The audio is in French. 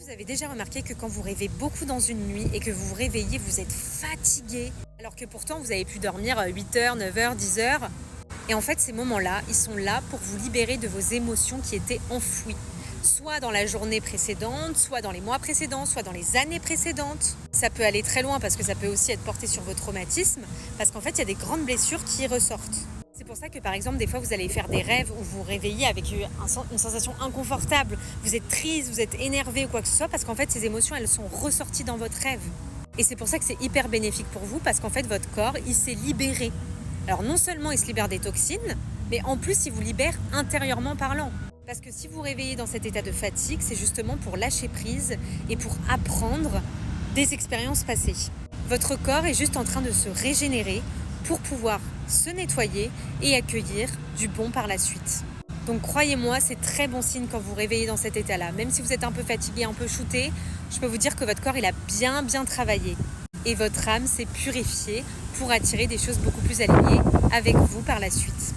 vous avez déjà remarqué que quand vous rêvez beaucoup dans une nuit et que vous vous réveillez, vous êtes fatigué, alors que pourtant vous avez pu dormir 8 heures, 9 heures, 10 heures. Et en fait, ces moments-là, ils sont là pour vous libérer de vos émotions qui étaient enfouies. Soit dans la journée précédente, soit dans les mois précédents, soit dans les années précédentes. Ça peut aller très loin parce que ça peut aussi être porté sur vos traumatismes, parce qu'en fait, il y a des grandes blessures qui ressortent. C'est pour ça que, par exemple, des fois, vous allez faire des rêves où vous vous réveillez avec une sensation inconfortable. Vous êtes triste, vous êtes énervé ou quoi que ce soit, parce qu'en fait, ces émotions, elles sont ressorties dans votre rêve. Et c'est pour ça que c'est hyper bénéfique pour vous, parce qu'en fait, votre corps, il s'est libéré. Alors, non seulement il se libère des toxines, mais en plus, il vous libère intérieurement parlant. Parce que si vous vous réveillez dans cet état de fatigue, c'est justement pour lâcher prise et pour apprendre des expériences passées. Votre corps est juste en train de se régénérer pour pouvoir se nettoyer et accueillir du bon par la suite. Donc croyez-moi, c'est très bon signe quand vous vous réveillez dans cet état-là. Même si vous êtes un peu fatigué, un peu shooté, je peux vous dire que votre corps il a bien travaillé. Et votre âme s'est purifiée pour attirer des choses beaucoup plus alignées avec vous par la suite.